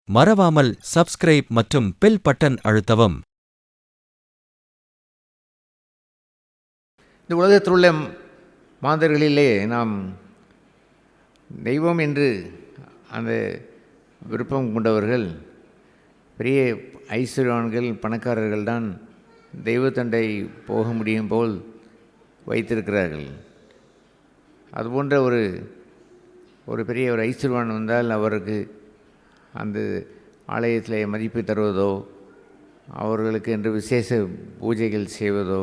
மறவாமல் சப்ஸ்கிரைப் மற்றும் bell button அழுத்தவும். இந்த உலகத்தில் உள்ள மாந்தர்களிலே நாம் தெய்வம் என்று அந்த விருப்பம் கொண்டவர்கள் பெரிய ஐஸ்வர்யவான்கள், பணக்காரர்கள் தான் தெய்வத்தண்டை போக முடியும் போல் வைத்திருக்கிறார்கள். அதுபோன்ற ஒரு பெரிய ஒரு ஐஸ்வர்யவான் வந்தால் அவருக்கு அந்த ஆலயத்தில் மதிப்பு தருவதோ, அவர்களுக்கு என்று விசேஷ பூஜைகள் செய்வதோ,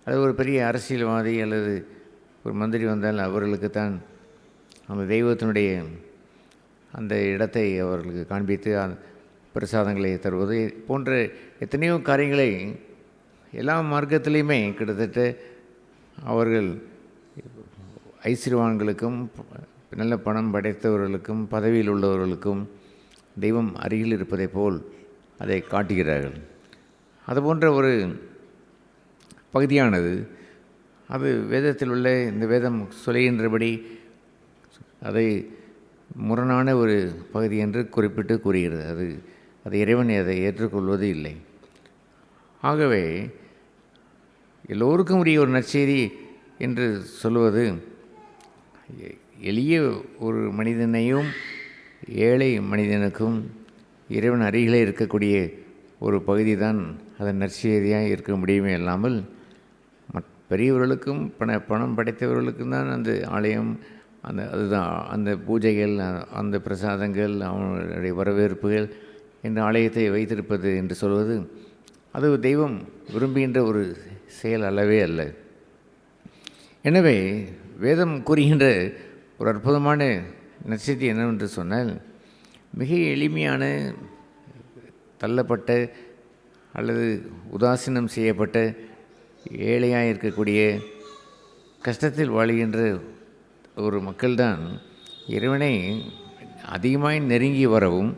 அது ஒரு பெரிய அரசியல்வாதி அல்லது ஒரு மந்திரி வந்தால் அவர்களுக்கு தான் அந்த தெய்வத்தினுடைய அந்த இடத்தை அவர்களுக்கு காண்பித்து பிரசாதங்களை தருவது போன்ற எத்தனையோ காரியங்களை எல்லா மார்க்கத்திலையுமே கிட்டத்தட்ட அவர்கள் ஐஸ்வர்யவான்களுக்கும், நல்ல பணம் படைத்தவர்களுக்கும், பதவியில் உள்ளவர்களுக்கும் தெய்வம் அருகில் இருப்பதை போல் அதை காட்டுகிறார்கள். அதுபோன்ற ஒரு பகுதியானது அது வேதத்தில் உள்ள இந்த வேதம் சொல்கின்றபடி அதை முரணான ஒரு பகுதி என்று குறிப்பிட்டு கூறுகிறது. அது இறைவன் அதை ஏற்றுக்கொள்வது இல்லை. ஆகவே எல்லோருக்கும் உரிய ஒரு நற்செய்தி என்று சொல்லுவது எளிய ஒரு மனிதனையும் ஏழை மனிதனுக்கும் இறைவன் அருகிலே இருக்கக்கூடிய ஒரு பகுதி தான் அதன் நற்செய்தியாக இருக்க முடியுமே இல்லாமல் பெரியவர்களுக்கும் பணம் படைத்தவர்களுக்கும் தான் அந்த ஆலயம், அதுதான் அந்த பூஜைகள், அந்த பிரசாதங்கள், அவனுடைய வரவேற்புகள் என்ற ஆலயத்தை வைத்திருப்பது என்று சொல்வது அது தெய்வம் விரும்புகின்ற ஒரு செயல் அல்லவே அல்ல. எனவே வேதம் கூறுகின்ற ஒரு அற்புதமான நற்செய்தி என்னவென்று சொன்னால், மிக எளிமையான, தள்ளப்பட்ட அல்லது உதாசீனம் செய்யப்பட்ட ஏழையாக இருக்கக்கூடிய கஷ்டத்தில் வாழுகின்ற ஒரு மக்கள்தான் இறைவனை அதிகமாக நெருங்கி வரவும்,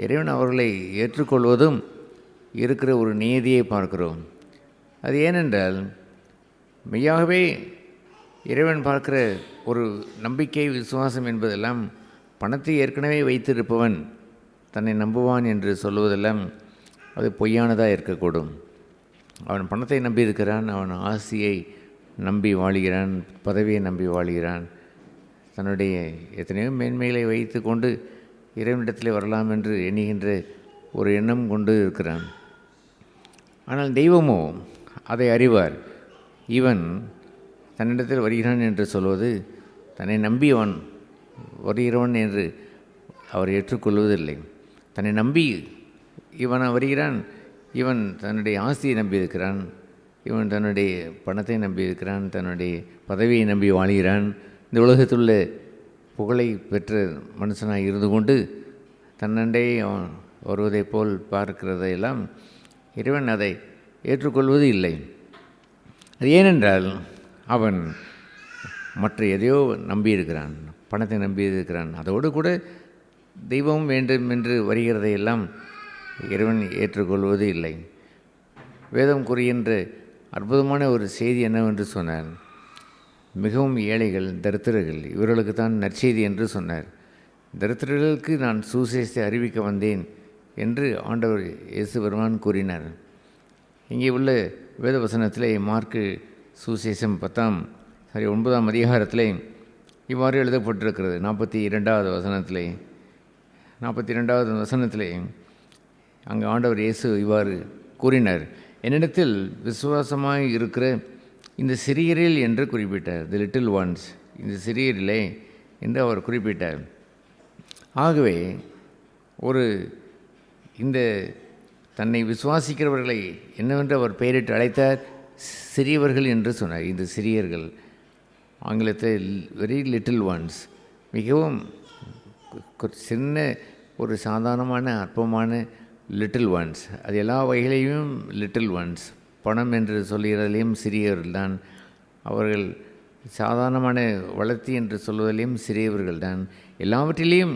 இறைவன் அவர்களை ஏற்றுக்கொள்வதும் இருக்கிற ஒரு நியதியை பார்க்கிறோம். அது ஏனென்றால் மெய்யாகவே இறைவன் பார்க்கிற ஒரு நம்பிக்கை, விசுவாசம் என்பதெல்லாம் பணத்தை ஏற்கனவே வைத்திருப்பவன் தன்னை நம்புவான் என்று சொல்லுவதெல்லாம் அது பொய்யானதாக இருக்கக்கூடும். அவன் பணத்தை நம்பி இருக்கிறான், அவன் ஆசையை நம்பி வாழுகிறான், பதவியை நம்பி வாழுகிறான், தன்னுடைய எத்தனையோ மேன்மைகளை வைத்து கொண்டு இறைவனிடத்தில் வரலாம் என்று எண்ணுகின்ற ஒரு எண்ணம் கொண்டு இருக்கிறான். ஆனால் தெய்வமோ அதை அறிவார். இவன் தன்னிடத்தில் வருகிறான் என்று சொல்வது தன்னை நம்பி அவன் வருகிறவன் என்று அவர் ஏற்றுக்கொள்வதில்லை. தன்னை நம்பி இவன் வருகிறான், இவன் தன்னுடைய ஆசையை நம்பியிருக்கிறான், இவன் தன்னுடைய பணத்தை நம்பியிருக்கிறான், தன்னுடைய பதவியை நம்பி வாழ்கிறான், இந்த உலகத்துள்ள புகழை பெற்ற மனுஷனாக இருந்து கொண்டு தன்னண்டே அவன் வருவதை போல் பார்க்கிறதையெல்லாம் இறைவன் அதை ஏற்றுக்கொள்வது இல்லை. அது ஏனென்றால் அவன் மற்ற எதையோ நம்பியிருக்கிறான், பணத்தை நம்பியிருக்கிறான். அதோடு கூட தெய்வம் வேண்டும் என்று வருகிறதையெல்லாம் இறைவன் ஏற்றுக்கொள்வது இல்லை. வேதம் கூறுகின்ற அற்புதமான ஒரு செய்தி என்னவென்று சொன்னார், மிகவும் ஏழைகள், தரித்திரர்கள், இவர்களுக்கு தான் நற்செய்தி என்று சொன்னார். தரித்திரர்களுக்கு நான் சுவிசேஷத்தை அறிவிக்க வந்தேன் என்று ஆண்டவர் இயேசு பெருமான் கூறினார். இங்கே உள்ள வேத வசனத்திலே மார்க்கு சுவிசேஷம் 9ஆம் அதிகாரத்திலே இவ்வாறு எழுதப்பட்டிருக்கிறது. 42வது வசனத்திலே 42வது வசனத்திலே அங்கே ஆண்டவர் இயேசு இவ்வாறு கூறினார், என்னிடத்தில் விசுவாசமாய் இருக்கிற இந்த சிறியரில் என்று குறிப்பிட்டார். தி லிட்டில் ஒன்ஸ், இந்த சிறியரிலே என்று அவர் குறிப்பிட்டார். ஆகவே இந்த தன்னை விசுவாசிக்கிறவர்களை என்னவென்று அவர் பெயரிட்டு அழைத்தார், சிறியவர்கள் என்று சொன்னார். இந்த சிறியர்கள் ஆங்கிலத்தில் வெரி லிட்டில் ஒன்ஸ், மிகவும் சின்ன ஒரு சாதாரணமான அற்பமான லிட்டில் ஒன்ஸ். அது எல்லா வகையிலையும் லிட்டில் ஒன்ஸ். பணம் என்று சொல்கிறதிலையும் சிறியவர்கள் தான், அவர்கள் சாதாரணமான வளர்த்தி என்று சொல்வதிலையும் சிறியவர்கள் தான், எல்லாவற்றிலையும்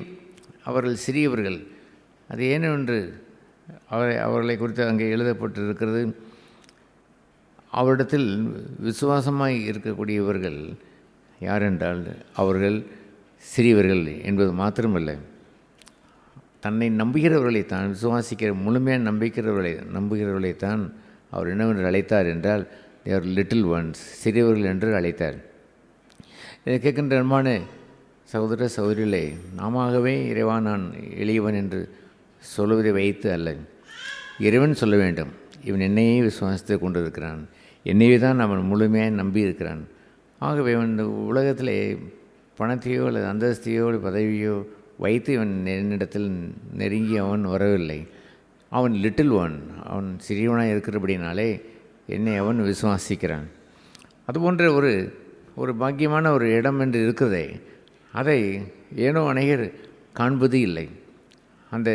அவர்கள் சிறியவர்கள். அது ஏனென்று அவர்களை குறித்து அங்கே எழுதப்பட்டிருக்கிறது. அவரிடத்தில் விசுவாசமாய் இருக்கக்கூடியவர்கள் யாரென்றால் அவர்கள் சிறியவர்கள் என்பது மாத்திரமல்ல, தன்னை நம்புகிறவர்களைத்தான், விசுவாசிக்கிற முழுமையாக நம்புகிறவர்களைத்தான் அவர் என்னவென்று அழைத்தார் என்றால் தேர் லிட்டில் ஒன்ஸ், சிறியவர்கள் என்று அழைத்தார். இதை கேட்கின்ற அன்பான சகோதர சகோதரிகளே, நாமவே இறைவா நான் எளியவன் என்று சொல்வதை வைத்து அல்ல, இறைவன் சொல்ல வேண்டும், இவன் என்னையே விசுவாசித்து கொண்டிருக்கிறான், என்னையே தான் அவன் முழுமையாக நம்பி இருக்கிறான். ஆகவே இந்த உலகத்திலே பணத்தையோ அல்லது அந்தஸ்தையோ பதவியோ வைத்து இவன் என்னிடத்தில் நெருங்கி அவன் வரவில்லை. அவன் லிட்டில் ஒன், அவன் சிறியவனாக இருக்கிறபடினாலே என்னை அவன் விசுவாசிக்கிறான். அதுபோன்ற ஒரு பாக்கியமான ஒரு இடம் என்று இருக்கிறதே, அதை ஏனோ அநேகர் காண்பது இல்லை. அந்த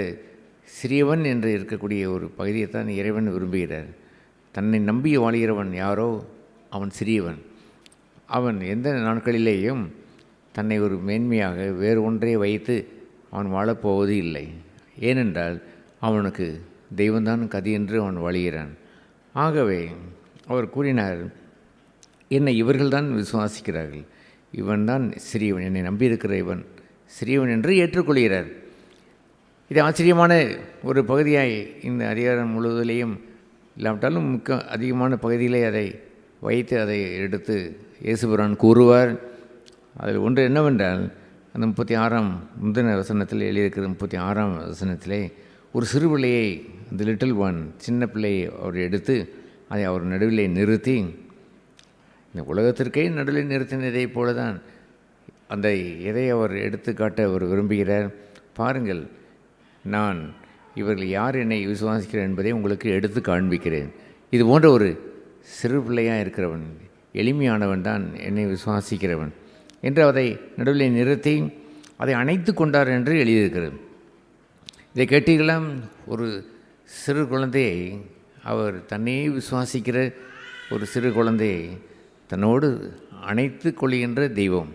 சிறியவன் என்று இருக்கக்கூடிய ஒரு பகுதியைத்தான் இறைவன் விரும்புகிறார். தன்னை நம்பி வாழ்கிறவன் யாரோ அவன் சிறியவன். அவன் எந்த நாட்களிலேயும் தன்னை ஒரு மேன்மையாக வேறு ஒன்றை வைத்து அவன் வாழப்போவது இல்லை. ஏனென்றால் அவனுக்கு தெய்வந்தான் கதி என்று அவன் வாழுகிறான். ஆகவே அவர் கூறினார், என்னை இவர்கள்தான் விசுவாசிக்கிறார்கள், இவன்தான் சிறியவன், என்னை நம்பியிருக்கிற இவன் சிறியவன் என்று ஏற்றுக்கொள்கிறார். இது ஆச்சரியமான ஒரு பகுதியாய் இந்த அதிகாரம் முழுவதிலேயும் இல்லாவிட்டாலும் அதிகமான பகுதியிலே அதை வைத்து அதை எடுத்து இயேசுபிரான் கூறுவார். அதில் ஒன்று என்னவென்றால், அந்த 36ஆம் முந்தின வசனத்தில் எழுதியிருக்கிற 36ஆம் வசனத்திலே ஒரு சிறு பிள்ளையை, அந்த லிட்டில் ஒன் சின்ன பிள்ளையை அவர் எடுத்து அதை அவர் நடுவிலே நிறுத்தி, இந்த உலகத்திற்கே நடுவில் நிறுத்தினதை போல தான் அந்த எதை அவர் எடுத்து காட்ட அவர் விரும்புகிறார். பாருங்கள், நான் இவர்கள் யார் என்னை விசுவாசிக்கிறேன் என்பதை உங்களுக்கு எடுத்து காண்பிக்கிறேன். இது போன்ற ஒரு சிறு பிள்ளையாக இருக்கிறவன், எளிமையானவன் தான் என்னை விசுவாசிக்கிறவன் என்று அதை நடுவில் நிறுத்தி அதை அணைத்து கொண்டார் என்று எழுதியிருக்கிறது. இதை கேட்டீர்களாம், ஒரு சிறு குழந்தையை, அவர் தன்னையே விசுவாசிக்கிற ஒரு சிறு குழந்தையை தன்னோடு அணைத்து கொள்கின்ற தெய்வம்.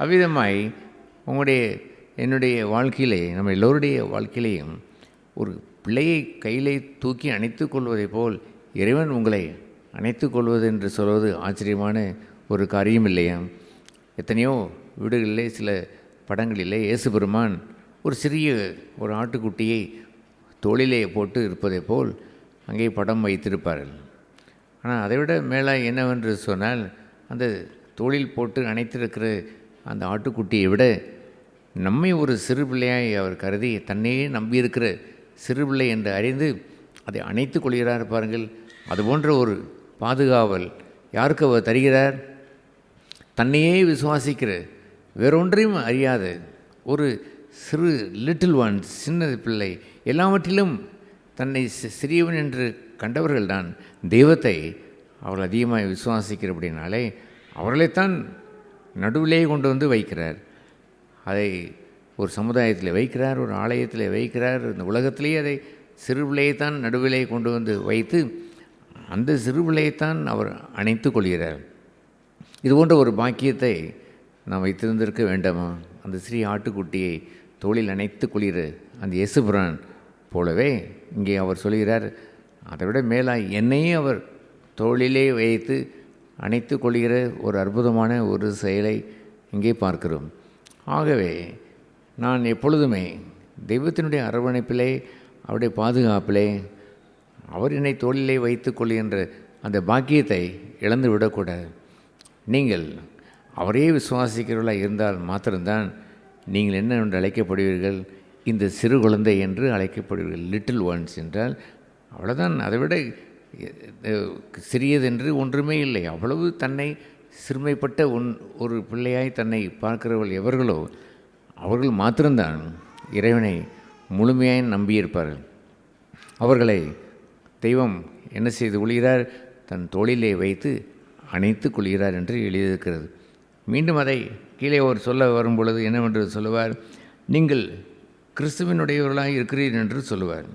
அவ்விதமாய் என்னுடைய வாழ்க்கையிலே, நம்ம எல்லோருடைய வாழ்க்கையிலையும் ஒரு பிள்ளையை கையிலே தூக்கி அணைத்து கொள்வதை போல் இறைவன் உங்களை அணைத்து கொள்வது என்று சொல்வது ஆச்சரியமான ஒரு காரியம் இல்லையா? எத்தனையோ வீடுகளிலே சில படங்களிலே இயேசு பெருமான் ஒரு சிறிய ஒரு ஆட்டுக்குட்டியை தோளிலே போட்டு இருப்பதை போல் அங்கே படம் வைத்திருப்பார்கள். ஆனால் அதைவிட மேலே என்னவென்று சொன்னால், அந்த தோளில் போட்டு அணைத்திருக்கிற அந்த ஆட்டுக்குட்டியை விட நம்மை ஒரு சிறு பிள்ளையாய் அவர் கருதி தன்னையே நம்பியிருக்கிற சிறு பிள்ளை என்று அறிந்து அதை அணைத்து கொள்கிறார். பாருங்கள், அதுபோன்ற ஒரு பாதுகாவல் யாருக்கு அவர் தருகிறார்? தன்னையே விசுவாசிக்கிற, வேறொன்றையும் அறியாத ஒரு சிறு லிட்டில் ஒன், சின்ன பிள்ளை, எல்லாவற்றிலும் தன்னை சிறியவன் என்று கண்டவர்கள்தான் தெய்வத்தை அவர்கள் அதிகமாக விசுவாசிக்கிறபடினாலே அவர்களைத்தான் நடுவிலே கொண்டு வந்து வைக்கிறார். அதை ஒரு சமுதாயத்தில் வைக்கிறார், ஒரு ஆலயத்தில் வைக்கிறார். இந்த உலகத்திலேயே அதை சிறு பிள்ளையைத்தான் நடுவிலே கொண்டு வந்து வைத்து அந்த சிறு பிள்ளையைத்தான் அவர் அணைத்து கொள்கிறார். இது போன்ற ஒரு பாக்கியத்தை நாம் வைத்திருந்திருக்க வேண்டாமா? அந்த சிறிய ஆட்டுக்குட்டியை தோளில் அணைத்து கொள்கிற அந்த இயேசுபிரான் போலவே இங்கே அவர் சொல்கிறார், அதை விட மேலாய் என்னையே அவர் தோளிலே வைத்து அணைத்து கொள்கிற ஒரு அற்புதமான ஒரு செயலை இங்கே பார்க்கிறோம். ஆகவே நான் எப்பொழுதுமே தெய்வத்தினுடைய அரவணைப்பிலே, அவருடைய பாதுகாப்பிலே, அவர் என்னை தோளிலே வைத்து கொள்கின்ற அந்த பாக்கியத்தை இழந்து விடக்கூடாது. நீங்கள் அவரே விசுவாசிக்கிறவர்களாக இருந்தால் மாத்திரம்தான் நீங்கள் என்ன என்று அழைக்கப்படுவீர்கள்? இந்த சிறு குழந்தை என்று அழைக்கப்படுவீர்கள். லிட்டில் ஒன்ஸ் என்றால் அவ்வளோதான், அதை விட சிறியதென்று ஒன்றுமே இல்லை. அவ்வளவு தன்னை சிறுமைப்பட்ட ஒரு பிள்ளையாய் தன்னை பார்க்கிறவர்கள் எவர்களோ அவர்கள் மாத்திரம்தான் இறைவனை முழுமையாய் நம்பியிருப்பார்கள். அவர்களை தெய்வம் என்ன செய்து கொள்கிறார்? தன் தோளிலே வைத்து அணைத்து கொள்கிறார் என்று எழுதியிருக்கிறது. மீண்டும் அதை கீழே அவர் சொல்ல வரும்பொழுது என்னவென்று சொல்லுவார்? நீங்கள் கிறிஸ்துவனுடையவர்களாக இருக்கிறீர்கள் என்று சொல்லுவார்.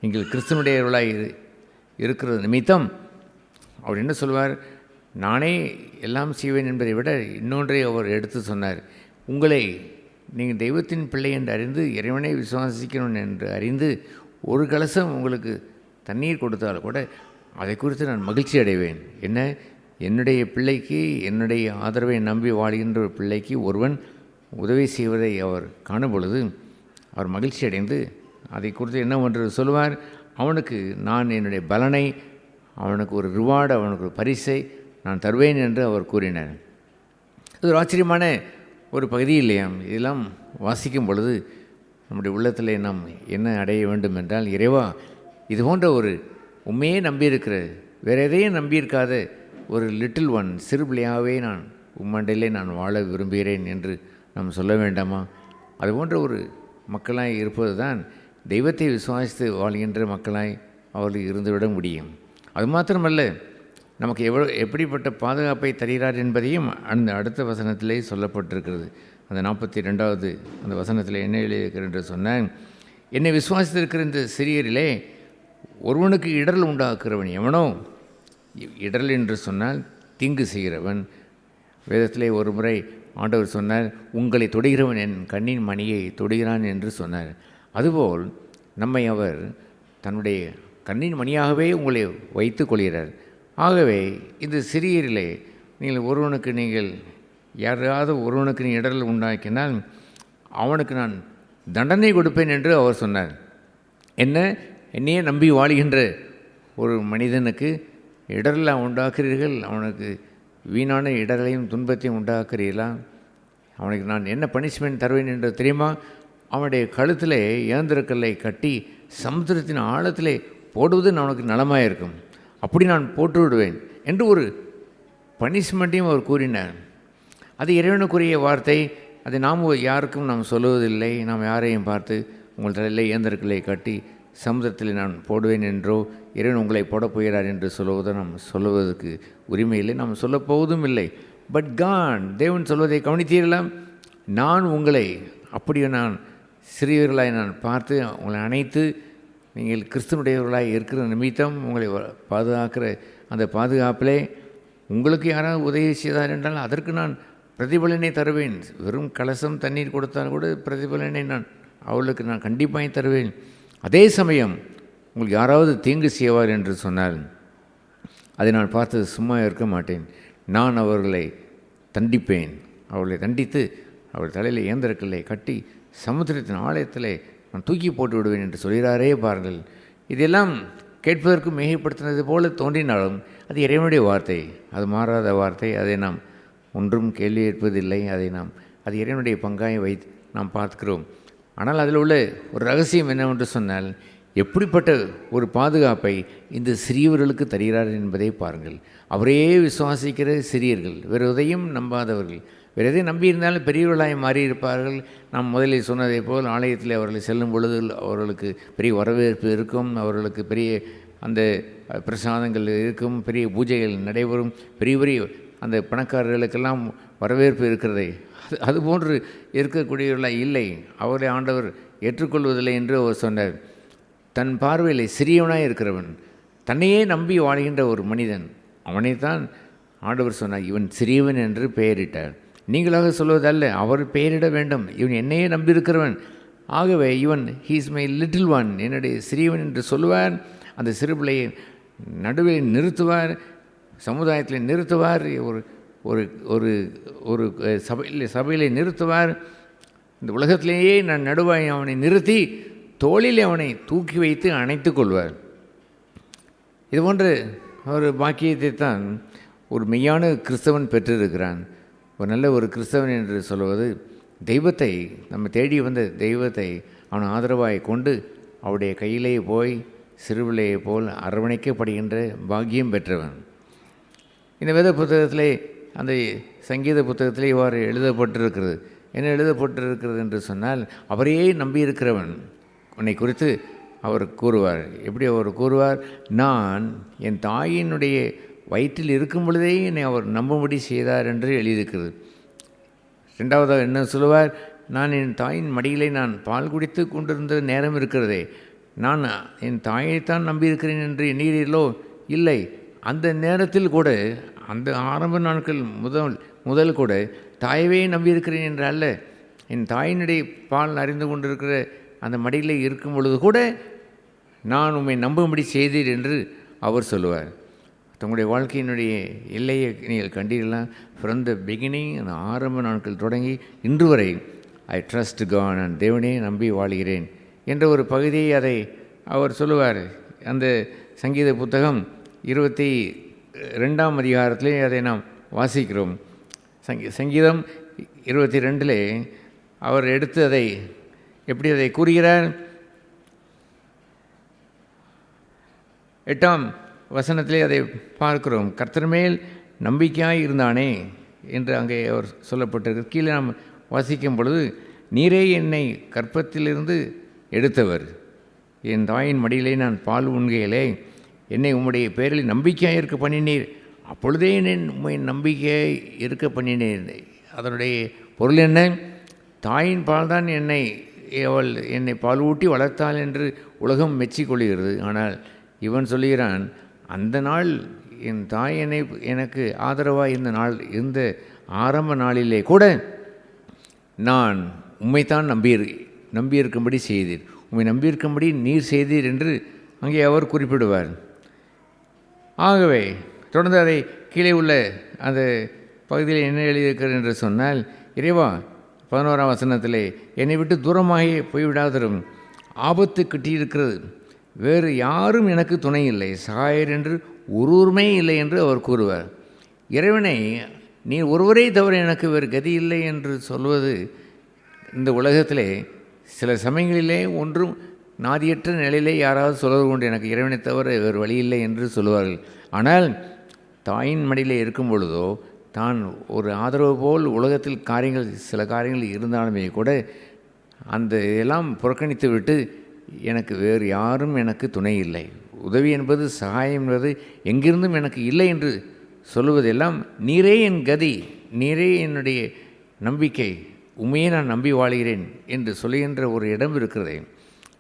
நீங்கள் கிறிஸ்துவனுடையவர்களாக இருக்கிறது நிமித்தம் அவர் என்ன சொல்வார்? நானே எல்லாம் செய்வேன் என்பதை விட இன்னொன்றை அவர் எடுத்து சொன்னார். உங்களை நீங்கள் தெய்வத்தின் பிள்ளை என்று அறிந்து, இறைவனை விசுவாசிக்கணும் என்று அறிந்து, ஒரு கலசம் உங்களுக்கு தண்ணீர் கொடுத்தால் கூட அதை குறித்து நான் மகிழ்ச்சி அடைவேன். என்ன, என்னுடைய பிள்ளைக்கு, என்னுடைய ஆதரவை நம்பி வாழ்கின்ற ஒரு பிள்ளைக்கு ஒருவன் உதவி செய்வதை அவர் காணும் பொழுது அவர் மகிழ்ச்சி அடைந்து அதை குறித்து என்ன ஒன்று சொல்லுவார், அவனுக்கு நான் என்னுடைய பலனை, அவனுக்கு ஒரு ரிவார்டு, அவனுக்கு ஒரு பரிசை நான் தருவேன் என்று அவர் கூறினார். இது ஒரு ஆச்சரியமான ஒரு பகுதி இல்லையாம். இதெல்லாம் வாசிக்கும் பொழுது நம்முடைய உள்ளத்தில் நாம் என்ன அடைய வேண்டும் என்றால், இறைவா, இது போன்ற ஒரு உண்மையே நம்பியிருக்கிற, வேறு எதையும் நம்பியிருக்காத ஒரு லிட்டில் ஒன், சிறு பிள்ளையாகவே நான் உம்மண்டையிலே நான் வாழ விரும்புகிறேன் என்று நாம் சொல்ல வேண்டாமா? அதுபோன்ற ஒரு மக்களாய் இருப்பது தான் தெய்வத்தை விசுவாசித்து வாழ்கின்ற மக்களாய் அவர்கள் இருந்துவிட முடியும். அது மாத்திரமல்ல, நமக்கு எப்படிப்பட்ட பாதுகாப்பை தருகிறார் என்பதையும் அந்த அடுத்த வசனத்திலே சொல்லப்பட்டிருக்கிறது. அந்த 42வது அந்த வசனத்தில் என்ன எழுதியிருக்கிறது என்று சொன்னால், என்னை விசுவாசித்திருக்கிற இந்த சிறியரிலே ஒருவனுக்கு இடரல் உண்டாக்குறவன் எவனோ, இடரல் என்று சொன்னால் தீங்கு செய்கிறவன். வேதத்திலே ஒரு முறை ஆண்டவர் சொன்னார், உங்களை தொடுகிறவன் என் கண்ணின் மணியை தொடுகிறான் என்று சொன்னார். அதுபோல் நம்மை அவர் தன்னுடைய கண்ணின் மணியாகவே உங்களை வைத்து கொள்கிறார். ஆகவே இந்த சிறியரிலே நீங்கள் யாராவது ஒருவனுக்கு நீ இடரல் உண்டாக்கினால் அவனுக்கு நான் தண்டனை கொடுப்பேன் என்று அவர் சொன்னார். என்னையே நம்பி வாழுகின்ற ஒரு மனிதனுக்கு இடரலாக உண்டாக்குறீர்கள், அவனுக்கு வீணான இடரலையும் துன்பத்தையும் உண்டாக்குறீர்களா? அவனுக்கு நான் என்ன பனிஷ்மெண்ட் தருவேன் என்று தெரியுமா? அவனுடைய கழுத்திலே இயந்திரக்கல்லை கட்டி சமுத்திரத்தின் ஆழத்திலே போடுவது அவனுக்கு நலமாக இருக்கும், அப்படி நான் போட்டு விடுவேன் என்று ஒரு பனிஷ்மெண்ட்டையும் அவர் கூறினார். அது இறைவனுக்குரிய வார்த்தை. அதை நாம் யாருக்கும் நாம் சொல்லுவதில்லை. நாம் யாரையும் பார்த்து உங்கள் தலையிலே இயந்திரக்கல்லை கட்டி சமுத்திரத்தில் நான் போடுவேன் என்றோ, இறைவன் உங்களை போடப் போகிறார் என்று சொல்லுவதோ நாம் சொல்லுவதற்கு உரிமை இல்லை, நாம் சொல்லப்போவதும் இல்லை. பட் காட், தேவன் சொல்வதை கவனித்தீர்களா? நான் உங்களை அப்படியே நான் சிறியவர்களாய் நான் பார்த்து உங்களை அணைத்து, நீங்கள் கிறிஸ்துவனுடையவர்களாய் இருக்கிற நிமித்தம் உங்களை பாதுகாக்கிற அந்த பாதுகாப்பிலே உங்களுக்கு யாராவது உதவி செய்தார் என்றால் அதற்கு நான் பிரதிபலனை தருவேன். வெறும் கலசம் தண்ணீர் கொடுத்தால் கூட பிரதிபலனை அவளுக்கு நான் கண்டிப்பாக தருவேன். அதே சமயம் உங்களுக்கு யாராவது தீங்கு செய்வார் என்று சொன்னால் அதை நான் பார்த்து சும்மா இருக்க மாட்டேன். நான் அவர்களை தண்டிப்பேன். அவர்களை தண்டித்து அவள் தலையில் இயந்திரக்கல்லை கட்டி சமுத்திரத்தின் ஆலயத்திலே நான் தூக்கி போட்டு விடுவேன் என்று சொல்கிறாரே பாருங்கள். இதெல்லாம் கேட்பதற்கு மிகைப்படுத்தினது போல தோன்றினாலும் அது இறைவனுடைய வார்த்தை, அது மாறாத வார்த்தை. அதை நாம் ஒன்றும் கேள்வி ஏற்பதில்லை. அது இறைவனுடைய பங்காய் வைத்து நாம் பார்க்கிறோம். ஆனால் அதில் உள்ள ஒரு ரகசியம் என்னவென்று சொன்னால், எப்படிப்பட்ட ஒரு பாதுகாப்பை இந்த சிறியவர்களுக்கு தருகிறார் என்பதை பாருங்கள். அவரையே விசுவாசிக்கிற சிறியர்கள், வேறு எதையும் நம்பாதவர்கள், வேறு எதையும் நம்பியிருந்தாலும் பெரியவர்களாய் மாறியிருப்பார்கள். நாம் முதலில் சொன்னதை போல் ஆலயத்தில் அவர்கள் செல்லும் பொழுது அவர்களுக்கு பெரிய வரவேற்பு இருக்கும், அவர்களுக்கு பெரிய அந்த பிரசாதங்கள் இருக்கும், பெரிய பூஜைகள் நடைபெறும், பெரிய பெரிய அந்த பணக்காரர்களுக்கெல்லாம் வரவேற்பு இருக்கிறதை அதுபோன்று இருக்கக்கூடியவர்களாக இல்லை. அவரை ஆண்டவர் ஏற்றுக்கொள்வதில்லை என்று அவர் சொன்னார். தன் பார்வையில் சிறியவனாக இருக்கிறவன், தன்னையே நம்பி வாழ்கின்ற ஒரு மனிதன், அவனைத்தான் ஆண்டவர் சொன்னார் இவன் சிறியவன் என்று பெயரிட்டார். நீங்களாக சொல்வதல்ல, அவர் பெயரிட வேண்டும். இவன் என்னையே நம்பியிருக்கிறவன், ஆகவே இவன் ஹீஸ் மை லிட்டில் ஒன், என்னுடைய சிறியவன் என்று சொல்லுவார். அந்த சிறுபிள்ளையை நடுவில் நிறுத்துவார், சமுதாயத்தில் நிறுத்துவார், ஒரு ஒரு ஒரு ஒரு சபையில் நிறுத்துவார். இந்த உலகத்திலேயே நான் நடுவாய் அவனை நிறுத்தி தோளில் அவனை தூக்கி வைத்து அணைத்து கொள்வார். இது போன்ற ஒரு பாக்கியத்தை தான் ஒரு மெய்யான கிறிஸ்தவன் பெற்றிருக்கிறான். ஒரு நல்ல ஒரு கிறிஸ்தவன் என்று சொல்வது, தெய்வத்தை நம்ம தேடி வந்த தெய்வத்தை அவன் ஆதரவாய் கொண்டு அவருடைய கையிலே போய் சிறுபிள்ளையை போல் அரவணைக்கப்படுகின்ற பாக்கியம் பெற்றவன். இந்த வேத புத்தகத்திலே, அந்த சங்கீத புத்தகத்திலே இவ்வாறு எழுதப்பட்டிருக்கிறது. என்ன எழுதப்பட்டிருக்கிறது என்று சொன்னால், அவரையே நம்பியிருக்கிறவன் உன்னை குறித்து அவர் கூறுவார். எப்படி அவர் கூறுவார்? நான் என் தாயினுடைய வயிற்றில் இருக்கும் பொழுதே என்னை அவர் நம்பும்படி செய்தார் என்று எழுதியிருக்கிறது. ரெண்டாவதாக என்ன சொல்லுவார்? நான் என் தாயின் மடியிலே நான் பால் குடித்து கொண்டிருந்த நேரம் இருக்கிறதே, நான் என் தாயைத்தான் நம்பியிருக்கிறேன் என்று எண்ணுகிறீர்களோ? இல்லை, அந்த நேரத்தில் கூட, அந்த ஆரம்ப நாட்கள் முதல் கூட தாயவே நம்பியிருக்கிறேன் என்று அல்ல, என் தாயினுடைய பால் அறிந்து கொண்டிருக்கிற அந்த மடியில் இருக்கும் பொழுது கூட நான் உம்மை நம்பும்படி செய்தீர் என்று அவர் சொல்லுவார். தங்களுடைய வாழ்க்கையினுடைய எல்லையை நீங்கள் கண்டீர்களா? ஃப்ரம் த பிகினிங், அந்த ஆரம்ப நாட்கள் தொடங்கி இன்று வரை ஐ ட்ரஸ்ட் காட், நான் தேவனே நம்பி வாழ்கிறேன் என்ற ஒரு பகுதியை அதை அவர் சொல்லுவார். அந்த சங்கீத புத்தகம் 22ஆம் அதிகாரத்திலே அதை நாம் வாசிக்கிறோம். சங்கீதம் 22 அவர் எடுத்து அதை எப்படி அதை கூறுகிறார்? 8ஆம் வசனத்திலே அதை பார்க்கிறோம். கர்த்தர் மேல் நம்பிக்கையாய் இருந்தானே என்று அங்கே அவர் சொல்லப்பட்டிருக்கு. கீழே நாம் வாசிக்கும் பொழுது, நீரே என்னை கற்பத்திலிருந்து எடுத்தவர், என் தாயின் மடியிலே நான் பால் உண்கையிலே என்னை உம்முடைய பேரில் நம்பிக்கையாக இருக்க பண்ணினீர், அப்பொழுதே உம்மை நம்பிக்கையாக இருக்க பண்ணினீர். அதனுடைய பொருள் என்ன? தாயின் பால் தான் என்னை பால் ஊட்டி வளர்த்தாள் என்று உலகம் மெச்சிக்கொள்கிறது. ஆனால் இவன் சொல்லுகிறான், அந்த நாள் என் தாய் எனக்கு ஆதரவாக இந்த ஆரம்ப நாளிலே கூட நான் உம்மைத்தான் நம்பியிருக்கும்படி செய்தீர், உம்மை நம்பியிருக்கும்படி நீர் செய்தீர் என்று அங்கே அவர் குறிப்பிடுவார். ஆகவே தொடர்ந்து அதை கீழே உள்ள அந்த பகுதியில் என்ன எழுதியிருக்கிறது என்று சொன்னால், இறைவா 11ஆம் வசனத்திலே, என்னை விட்டு தூரமாகி போய்விடாதரும், ஆபத்து கிட்டியிருக்கிறது, வேறு யாரும் எனக்கு துணை இல்லை, சகாயர் என்று ஒருவருமே இல்லை என்று அவர் கூறுவார். இறைவனை நீ ஒருவரே தவிர எனக்கு வேறு கதி இல்லை என்று சொல்வது இந்த உலகத்திலே சில சமயங்களிலே ஒன்றும் நாதியற்ற நிலையிலே யாராவது சொல்வது கொண்டு, எனக்கு இறைவனை தவிர வேறு வழி இல்லை என்று சொல்லுவார்கள். ஆனால் தாயின் மடியிலே இருக்கும் பொழுதோ தான் ஒரு ஆதரவு போல் உலகத்தில் சில காரியங்கள் இருந்தாலுமே கூட அந்த எல்லாம் புறக்கணித்து விட்டு, எனக்கு வேறு யாரும் எனக்கு துணை இல்லை, உதவி என்பது சகாயம் என்பது எங்கிருந்தும் எனக்கு இல்லை என்று சொல்லுவதெல்லாம், நீரே என் கதி, நீரே என்னுடைய நம்பிக்கை, உண்மையே நான் நம்பி வாழ்கிறேன் என்று சொல்லுகின்ற ஒரு இடம் இருக்கிறதே.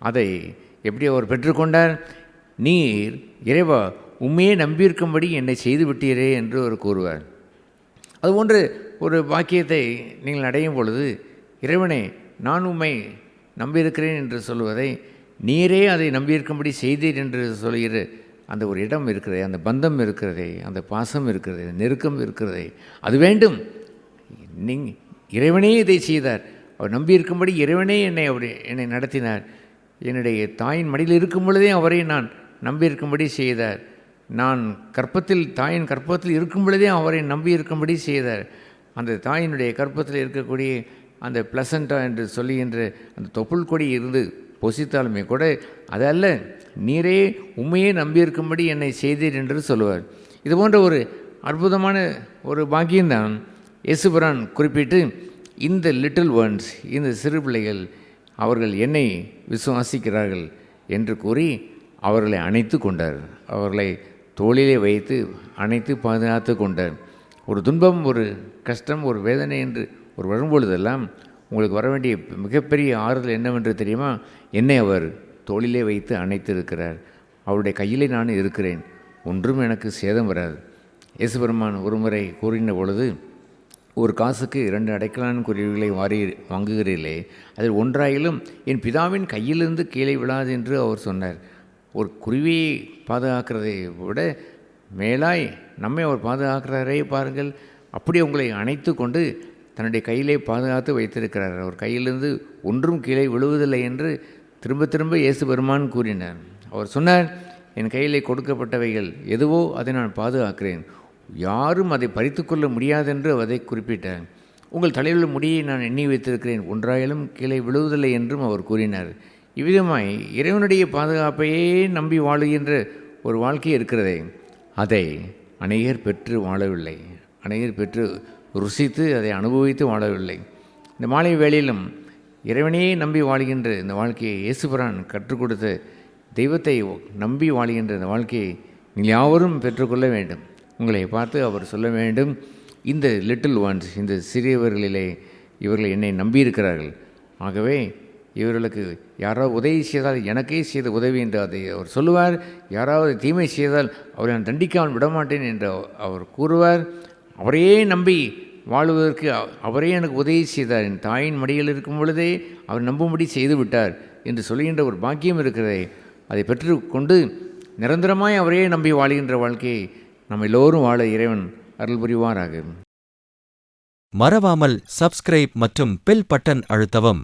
அதை எப்படி அவர் பெற்றுக்கொண்டார்? நீர் இறைவா உண்மையே நம்பியிருக்கும்படி என்னை செய்து விட்டீரே என்று அவர் கூறுவார். அதுபோன்று ஒரு வாக்கியத்தை நீங்கள் அடையும் பொழுது, இறைவனே நான் உம்மை நம்பியிருக்கிறேன் என்று சொல்வதை, நீரே அதை நம்பியிருக்கும்படி செய்தீர் என்று சொல்கிற அந்த ஒரு இடம் இருக்கிறதே, அந்த பந்தம் இருக்கிறதே, அந்த பாசம் இருக்கிறதே, நெருக்கம் இருக்கிறதே, அது வேண்டும். இறைவனே இதை செய்தார், அவர் நம்பியிருக்கும்படி இறைவனே என்னை நடத்தினார், என்னுடைய தாயின் மடியில் இருக்கும் பொழுதே அவரை நான் நம்பியிருக்கும்படி செய்தார், நான் தாயின் கற்பத்தில் இருக்கும் பொழுதே அவரை நம்பியிருக்கும்படி செய்தார். அந்த தாயினுடைய கற்பத்தில் இருக்கக்கூடிய அந்த பிளசண்டா என்று சொல்லுகின்ற அந்த தொப்புள் கொடி இருந்து பொசித்தாலுமே கூட அதல்ல, நீரே உண்மையே நம்பியிருக்கும்படி என்னை செய்தீர் என்று சொல்லுவார். இது போன்ற ஒரு அற்புதமான ஒரு பாக்கியம்தான் இயேசுபிரான் குறிப்பிட்டு, இந்த லிட்டில் ஒன்ஸ், இந்த சிறு பிள்ளைகள் அவர்கள் என்னை விசுவாசிக்கிறார்கள் என்று கூறி அவர்களை அணைத்து கொண்டார். அவர்களை தோளிலே வைத்து அணைத்து பாதுகாத்து கொண்டார். ஒரு துன்பம், ஒரு கஷ்டம், ஒரு வேதனை என்று ஒரு வரும்பொழுதெல்லாம் உங்களுக்கு வர வேண்டிய மிகப்பெரிய ஆறுதல் என்னவென்று தெரியுமா? என்னை அவர் தோளிலே வைத்து அணைத்திருக்கிறார், அவருடைய கையிலே நான் இருக்கிறேன், ஒன்றும் எனக்கு சேதம் வராது. இயேசுபெருமான் ஒரு முறை கூறின பொழுது, ஒரு காசுக்கு 2 அடைக்கலான் குருவிகளை வாங்குகிறீர்களே, அதில் ஒன்றாயிலும் என் பிதாவின் கையிலிருந்து கீழே விழாது என்று அவர் சொன்னார். ஒரு குருவியை பாதுகாக்கிறதை விட மேலாய் நம்மை அவர் பாதுகாக்கிறாரே பாருங்கள். அப்படி உங்களை அணைத்து கொண்டு தன்னுடைய கையிலே பாதுகாத்து வைத்திருக்கிறார். அவர் கையிலிருந்து ஒன்றும் கீழே விழுவதில்லை என்று திரும்ப திரும்ப இயேசு பெருமான் கூறினார். அவர் சொன்னார், என் கையிலே கொடுக்கப்பட்டவைகள் எதுவோ அதை நான் பாதுகாக்கிறேன், யாரும் அதை பறித்து கொள்ள முடியாதென்று அதை குறிப்பிட்டார். உங்கள் தலையில் முடியை நான் எண்ணி வைத்திருக்கிறேன், ஒன்றாயிலும் கீழே விழுவதில்லை என்றும் அவர் கூறினார். இவ்விதமாய் இறைவனுடைய பாதுகாப்பையே நம்பி வாழுகின்ற ஒரு வாழ்க்கை இருக்கிறதே, அதை அநேகர் பெற்று வாழவில்லை, அநேகர் பெற்று ருசித்து அதை அனுபவித்து வாழவில்லை. இந்த மாலை வேளையிலும் இறைவனையே நம்பி வாழ்கின்ற இந்த வாழ்க்கையை, இயேசுபிரான் கற்றுக் கொடுத்த தெய்வத்தை நம்பி வாழ்கின்ற இந்த வாழ்க்கையை நீங்கள் யாவரும் பெற்றுக்கொள்ள வேண்டும். உங்களை பார்த்து அவர் சொல்ல வேண்டும், இந்த லிட்டில் ஒன்ஸ், இந்த சிறியவர்களிலே இவர்கள் என்னை நம்பியிருக்கிறார்கள், ஆகவே இவர்களுக்கு யாராவது உதவி செய்தால் எனக்கே செய்த உதவி என்று அதை அவர் சொல்லுவார். யாராவது தீமை செய்தால் அவரை நான் தண்டிக்காமல் விடமாட்டேன் என்று அவர் கூறுவார். அவரையே நம்பி வாழுவதற்கு அவரே எனக்கு உதவி செய்தார், என் தாயின் மடியில் இருக்கும் பொழுதே அவர் நம்பும்படி செய்து விட்டார் என்று சொல்கின்ற ஒரு பாக்கியம் இருக்கிறதே, அதை பெற்றுக்கொண்டு நிரந்தரமாய் அவரையே நம்பி வாழ்கின்ற வாழ்க்கையை நம்ம எல்லோரும் வாழ இறைவன் அருள் புரிவாராக. மறவாமல் சப்ஸ்கிரைப் மற்றும் பெல் பட்டன் அழுத்தவும்.